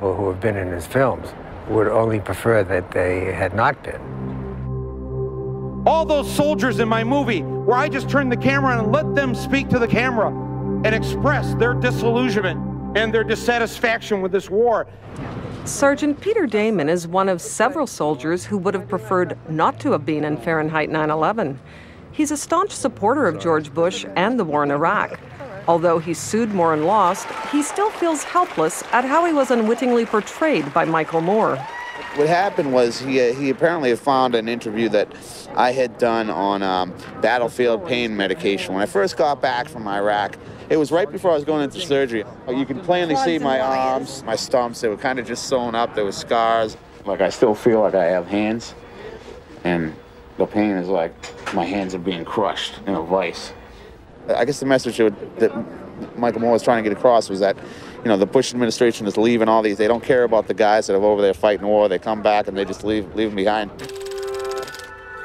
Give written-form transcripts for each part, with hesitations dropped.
people who have been in his films would only prefer that they had not been. All those soldiers in my movie where I just turned the camera on and let them speak to the camera and express their disillusionment and their dissatisfaction with this war. Sergeant Peter Damon is one of several soldiers who would have preferred not to have been in Fahrenheit 9/11. He's a staunch supporter of George Bush and the war in Iraq. Although he sued Moore and lost, he still feels helpless at how he was unwittingly portrayed by Michael Moore. What happened was he apparently had found an interview that I had done on battlefield pain medication. When I first got back from Iraq, it was right before I was going into surgery. You could plainly see my arms, my stumps, they were kind of just sewn up, there were scars. Like I still feel like I have hands, and the pain is like my hands are being crushed in a vice. I guess the message that Michael Moore was trying to get across was that, you know, the Bush administration is leaving all these. They don't care about the guys that are over there fighting war. They come back and they just leave them behind.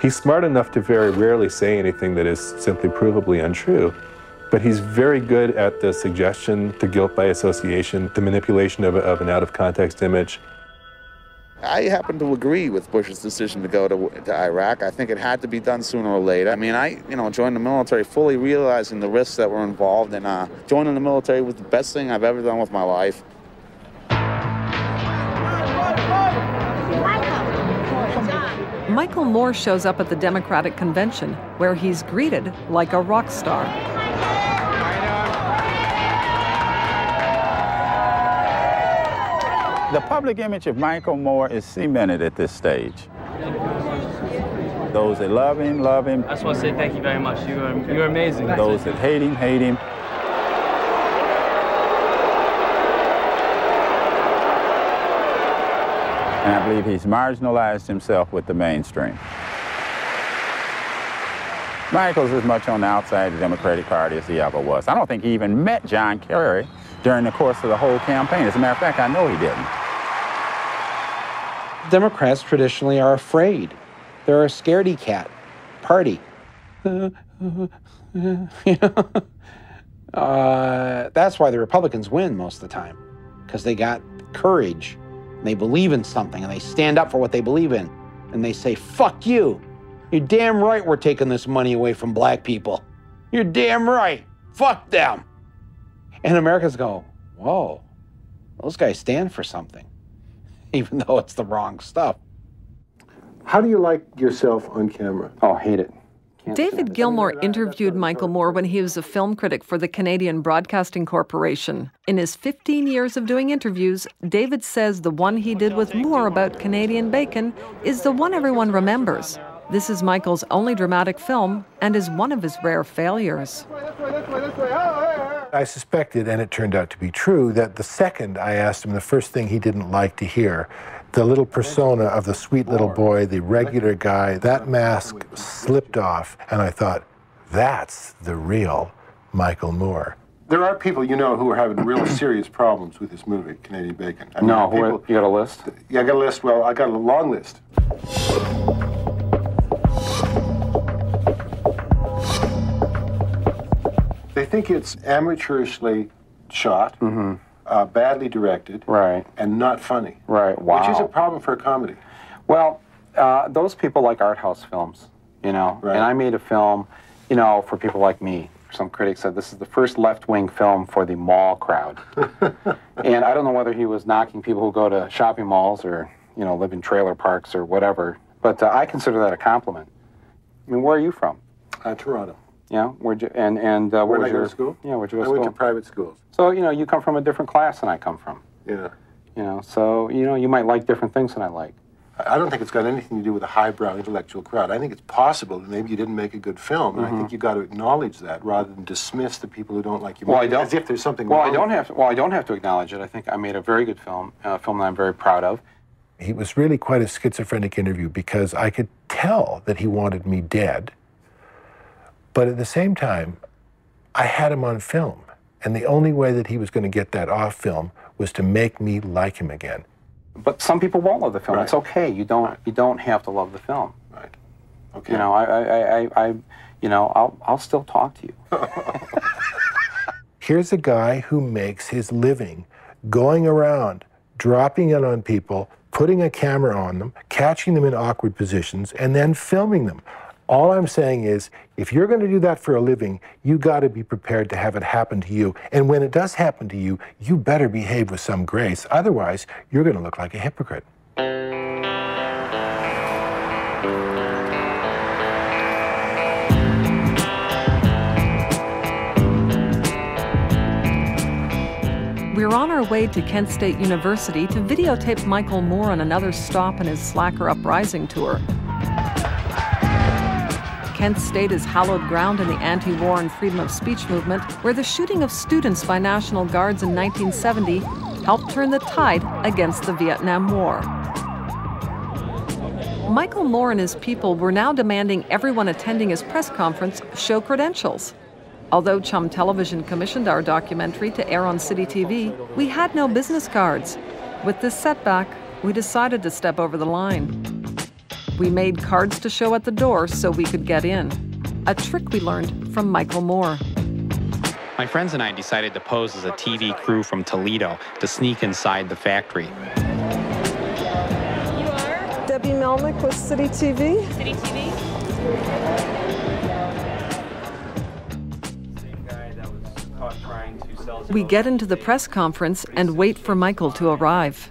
He's smart enough to very rarely say anything that is simply provably untrue. But he's very good at the suggestion, the guilt by association, the manipulation of an out-of-context image. I happen to agree with Bush's decision to go to Iraq. I think it had to be done sooner or later. I mean, I joined the military fully realizing the risks that were involved, and joining the military was the best thing I've ever done with my life. Michael Moore shows up at the Democratic Convention, where he's greeted like a rock star. The public image of Michael Moore is cemented at this stage. Those that love him, love him. I just want to say thank you very much. You're amazing. Those that hate him, hate him. And I believe he's marginalized himself with the mainstream. Michael's as much on the outside of the Democratic Party as he ever was. I don't think he even met John Kerry during the course of the whole campaign. As a matter of fact, I know he didn't. Democrats traditionally are afraid. They're a scaredy cat party. That's why the Republicans win most of the time, because they got courage, and they believe in something, and they stand up for what they believe in, and they say, fuck you. You're damn right we're taking this money away from black people. You're damn right. Fuck them. And Americans go, whoa, those guys stand for something, even though it's the wrong stuff. How do you like yourself on camera? Oh, hate it. David Gilmour interviewed Michael Moore when he was a film critic for the Canadian Broadcasting Corporation. In his 15 years of doing interviews, David says the one he did with Moore about Canadian bacon is the one everyone remembers. This is Michael's only dramatic film and is one of his rare failures. I suspected, and it turned out to be true, that the second I asked him the first thing he didn't like to hear, the little persona of the sweet little boy, the regular guy, that mask slipped off, and I thought, that's the real Michael Moore. There are people you know who are having real serious problems with this movie, Canadian Bacon. I mean, No, you got a list? Yeah, I got a list. Well, I got a long list. They think it's amateurishly shot, badly directed, Right. and not funny. Right, wow. Which is a problem for a comedy. Well, those people like art house films, you know. Right. And I made a film, you know, for people like me. Some critics said this is the first left-wing film for the mall crowd. And I don't know whether he was knocking people who go to shopping malls or, you know, live in trailer parks or whatever, but I consider that a compliment. I mean, where are you from? Toronto. Yeah, where'd you, and Where did I go to school? Yeah, where'd you go to I went school? to private schools. So, you know, you come from a different class than I come from. Yeah. You know, so, you know, you might like different things than I like. I don't think it's got anything to do with a highbrow intellectual crowd. I think it's possible that maybe you didn't make a good film, and I think you've got to acknowledge that rather than dismiss the people who don't like you. As if there's something wrong. I don't have to acknowledge it. I think I made a very good film, a film that I'm very proud of. He was really quite a schizophrenic interview because I could tell that he wanted me dead, but at the same time, I had him on film, and the only way that he was going to get that off film was to make me like him again. But some people won't love the film. Right. It's okay. You don't have to love the film. Right. Okay. You know, I'll still talk to you. Here's a guy who makes his living going around dropping in on people, putting a camera on them, catching them in awkward positions, and then filming them. All I'm saying is, if you're going to do that for a living, you got to be prepared to have it happen to you. And when it does happen to you, you better behave with some grace. Otherwise, you're going to look like a hypocrite. We're on our way to Kent State University to videotape Michael Moore on another stop in his Slacker Uprising tour. Kent State is hallowed ground in the anti-war and freedom of speech movement, where the shooting of students by National Guards in 1970 helped turn the tide against the Vietnam War. Michael Moore and his people were now demanding everyone attending his press conference show credentials. Although Chum Television commissioned our documentary to air on City TV, we had no business cards. With this setback, we decided to step over the line. We made cards to show at the door so we could get in. A trick we learned from Michael Moore. My friends and I decided to pose as a TV crew from Toledo to sneak inside the factory. You are? Debbie Melnick with City TV. City TV. We get into the press conference and wait for Michael to arrive.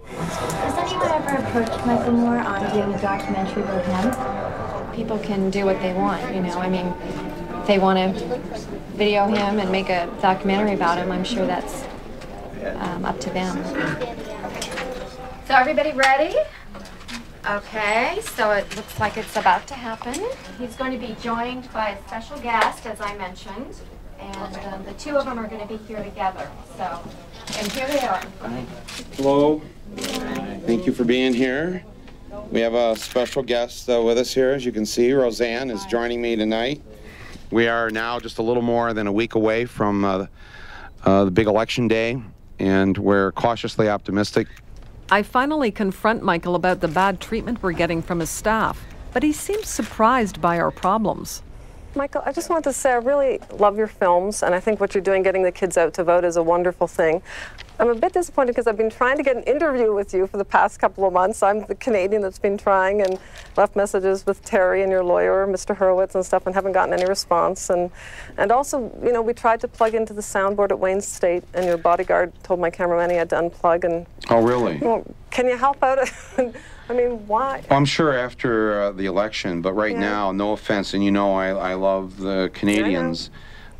Has anyone ever approached Michael Moore on doing a documentary with him? People can do what they want, you know. I mean, if they want to video him and make a documentary about him, I'm sure that's up to them. So everybody ready? Okay, so it looks like it's about to happen. He's going to be joined by a special guest, as I mentioned, and the two of them are going to be here together. So, and here they are. Hello. Thank you for being here. We have a special guest with us here. As you can see, Roseanne is joining me tonight. We are now just a little more than a week away from the big election day, and we're cautiously optimistic. I finally confront Michael about the bad treatment we're getting from his staff, but he seems surprised by our problems. Michael, I just want to say I really love your films, and I think what you're doing, getting the kids out to vote, is a wonderful thing. I'm a bit disappointed because I've been trying to get an interview with you for the past couple of months. I'm the Canadian that's been trying and left messages with Terry and your lawyer, Mr. Hurwitz, and stuff, and haven't gotten any response. And also, you know, we tried to plug into the soundboard at Wayne State, and your bodyguard told my cameraman he had to unplug. And oh, really? Well, can you help out? I mean, why? Well, I'm sure after the election, but right now, no offense, and you know I love the Canadians,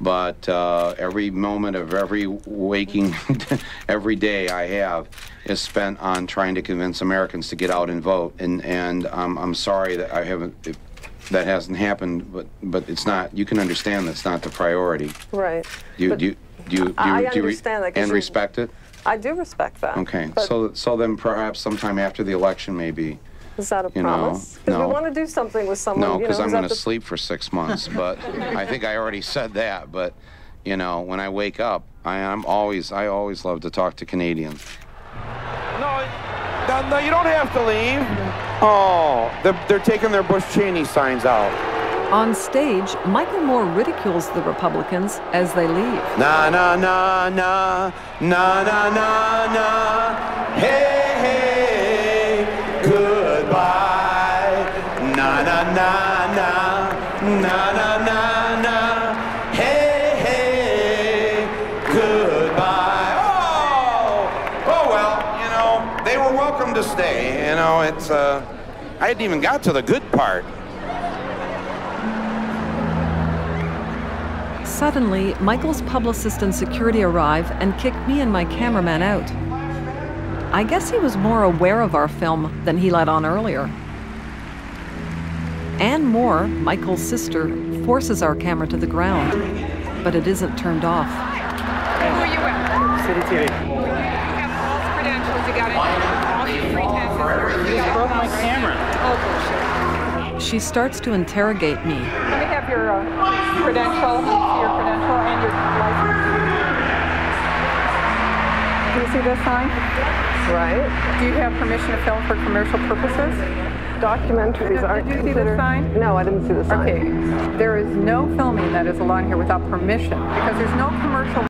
but every moment of every waking, every day I have is spent on trying to convince Americans to get out and vote, and I'm sorry that that hasn't happened, but it's not. You can understand that's not the priority. Right. Do you understand that, and respect it? I do respect that. Okay, so then perhaps sometime after the election, maybe. Is that a promise? Because we want to do something with someone. No, because I'm going to sleep for 6 months. But I think I already said that. But you know, when I wake up, I always love to talk to Canadians. No, you don't have to leave. Oh, they're taking their Bush Cheney signs out. On stage, Michael Moore ridicules the Republicans as they leave. Na na na na na na na na. Hey hey, goodbye. Na na na na na na na na. Hey hey, goodbye. Oh well, you know they were welcome to stay. You know it's I hadn't even got to the good part. Suddenly, Michael's publicist and security arrive and kick me and my cameraman out. I guess he was more aware of our film than he let on earlier. Ann Moore, Michael's sister, forces our camera to the ground, but it isn't turned off. Who are you with? City TV. You have false credentials. You got all your pretenses. You broke my camera. Oh, bullshit. She starts to interrogate me. Let me have your credential and your license. Do you see this sign? Right. Do you have permission to film for commercial purposes? Documentaries aren't considered. Did you see the sign? No, I didn't see the sign. Okay. There is no filming that is allowed here without permission because there's no commercial